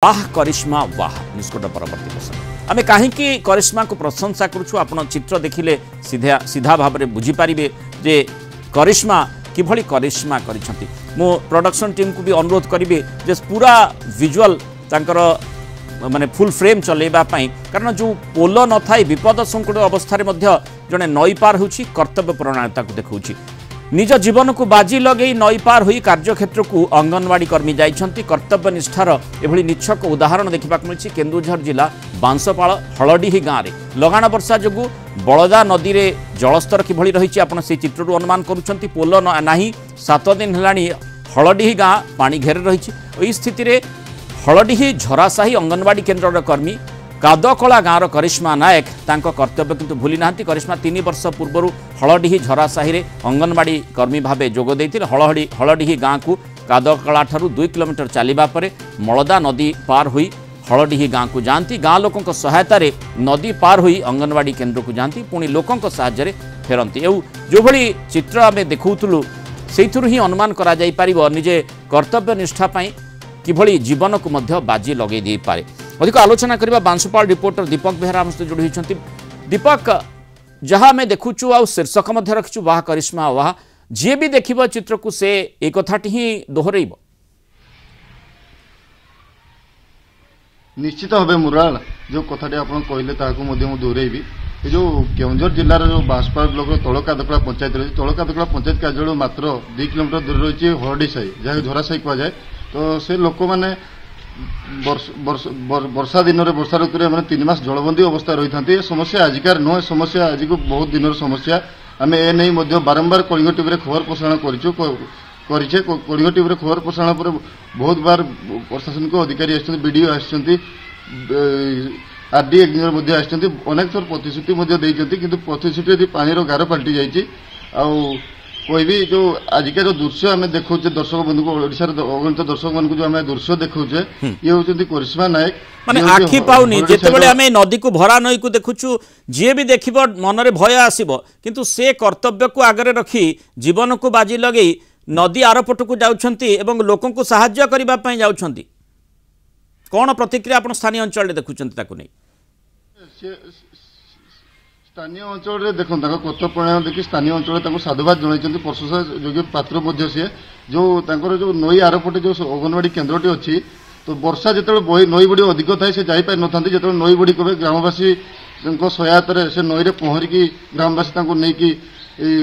वाह करिश्मा वाह निष्कट परवर्ती प्रसंग आम कहीं करिश्मा को प्रशंसा करुछु आपण चित्र देखिले सीधा सीधा भाव में बुझीपारे जे करिश्मा किभली करिश्मा करिसेंती मो प्रोडक्शन टीम को भी अनुरोध करी जे पूरा विजुअल तांकर माने फुल फ्रेम चलेबा पई कारण जो पोल न थाई विपद संकट अवस्था जड़े नई पार होची कर्तव्य प्रणालिता को देखौची निज जीवन को बाजी लगे नई पार होई कार्यक्षेत्र को अंगनवाड़ी कर्मी जाइछंती कर्तव्य निष्ठार एभली निच्छक उदाहरण देखा मिली केन्दुझर जिला बांसपाल हलडीही गाँव में लगाण वर्षा जोगु बलदा नदी रे जलस्तर किभली रही आपन से चित्रु अनुमान करुछंती पोल नाही 7 दिन हेलाणी हलडीही गाँव पानी घेर रही स्थिति रे हलडीही झरासाही अंगनवाड़ी केन्द्र कर्मी कादकला गाँवर करिश्मा नायक तांको कर्तव्य किंतु भूली नांती। करिश्मा 3 वर्ष पूर्व हलडीही झरासाही रे अंगनवाड़ी कर्मी भावे जोग देइथिले। हलडीही गाँ को कादकला ठारू 2 किलोमीटर चलिबा परे मलदा नदी पार होई हलडीही गाँ को जाती। गाँ लोकों सहायता रे नदी पार होई अंगनवाड़ी केन्द्र को जाती पुणी लोकों साहाय्य फेरती। जो भली चित्र आम देखुलु से ही अनुमान करा जाई परिबो निजे कर्तव्य निष्ठा पई किभली जीवन को मध्य बाजी लगे दे पारे। अधिक आलोचना करबा बांसपाल रिपोर्टर दीपक बेहरा हमसे जोड़ी होइछंती। दीपक जहाँ आम देखुचु आ शीर्षक मध्य रखिचु वाह करिश्मा वाह जी भी देखिबो चित्र को से एक कथाटी ही दोहरेइबो निश्चित भाव मुराल जो कथाटी आपन कहले ताकू मध्य मु दोहरेइबी ये जो केन्दुझर जिलार जो बांसपाल ब्लॉक तलकादकला पंचायत रही तलकादकला पंचायत कार्यालय मात्र 2 किलोमीटर दूर रही हरडीसाही जहाँ झरासाही कहुए तो से लोक मैंने वर्षा दिन में वर्षा ऋतु में 3 मास जलबंदी अवस्था रही था। समस्या आजिकार नुह समस्या आज को बहुत दिन समस्या आम ए नहीं बारंबार कलिंग टीवी खबर प्रसारण करे कलिंग टीवी खबर प्रसारण पर बहुत बार प्रशासनिक अधिकारी आडीओ आरडी इंजीनियर अनेक थर प्रतिश्रुति किंतु प्रतिश्रुति पानी गार पलटि जाइए कहबी जो आजिका जो दृश्य आम देखा दर्शक बंधु को अगणित दर्शक मान जो आम दृश्य देखा ये हूँ करिश्मा नायक माने आखि पाउनी जेतेबेले आम नदी को भरा नई को देखुचु जी भी देख मन में भय आसब किंतु से कर्तव्य को आगे रखी जीवन को बाजी लगे नदी आरपट को जाउछंती एवं लोकों को साहाय्य करबा पई जाउछंती कौन प्रतिक्रिया आप स्थानीय अंचल देखुंत स्थानीय अंचल देखो कर्तव्य प्रणाली देखिए स्थानीय अंचल साधुवाद जन प्रशंसा योग्य पात्र सी जो जो नई आरपटे जो अंगनवाड़ी केन्द्रटी अच्छी तो वर्षा जो नई बड़ी अधिक थाए से जापार ना जो नई बड़ी कहे ग्रामवासी सहायतार से नई पहरिकी ग्रामवासी नहीं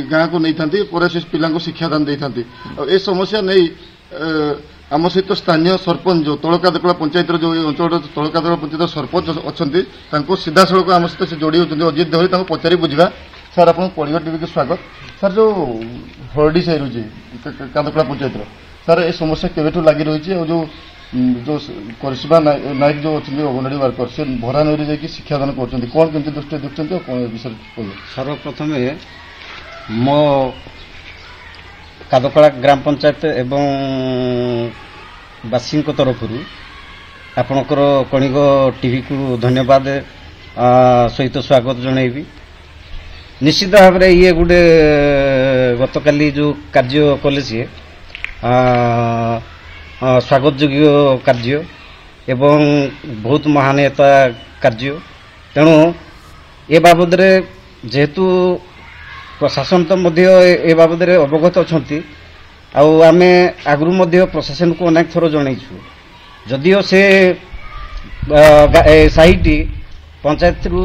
गाँ को नहीं था से पिला शिक्षादान दे था समस्या नहीं आम सहित स्थानीय सरपंच जो तलकादकला पंचायत जो अंचल तलकादकला पंचायत सरपंच अच्छा सीधा सड़क आम सहित से जोड़ी होती अजित देहरी पचारि बुझा सर आप कलिंग टीवी को स्वागत सर जो हरडी साही रही कादकला पंचायत सर ये समस्या केवेठू लगी रही और जो जो करिश्मा नायक जो अच्छे अंगनवाड़ी वर्कर से भरा नई जाकि शिक्षादान कर कौन केमती दृष्टि देखते कौन विषय सर्वप्रथम मो कादकला ग्राम पंचायत एवं बासी तरफ आपणकर कलिंग टीवी को धन्यवाद सहित स्वागत जनइबी। निश्चित भाव में ये गोटे गतकाली जो कार्य कले सी स्वागत योग्य कार्य एवं बहुत महानता कार्य तेणु ए बाबद जेहेतु प्रशासन तो ए बाबद अवगत अच्छा आम आगु प्रशासन को अनेक थर जनईचु जदिओ से साहिटी पंचायत रु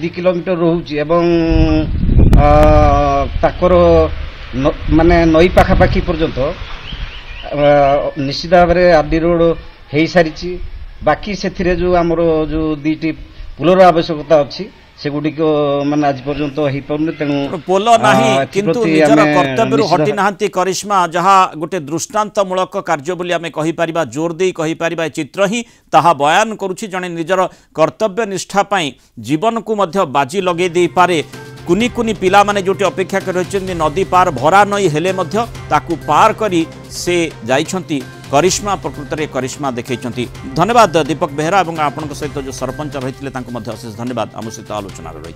2 किलोमीटर रोचे एवं ताकर माने नई पाखापाखी पर्यंत निश्चित भाव में आरडी रोड हो सारी बाकी से जो आमर जो 2टी पुलर आवश्यकता अच्छी सेगुडी को माने आज पर्यंत हो पाउने तेणु पोल नाही किंतु निजर कर्तव्य हटी नांती करिश्मा जहाँ गोटे दृष्टांतमूलक कार्य बोली आमे कहि परिबा जोर दे कहि परिबा चित्र ही ताहा बयान करुछि जने निजर कर्तव्य निष्ठा पई जीवन को मध्य बाजी लगे दे पारे कुनी कुनी पिला माने जोटी अपेक्षा कर रहिछन्ती नदी पार भरा नई हेले मध्य ताकू पार करी से जाइछन्ती करिश्मा प्रकृत में करिश्मा देखते। धन्यवाद दीपक बेहरा और आपण सहित जो सरपंच रही अशेष धन्यवाद आम सहित आलोचना रही।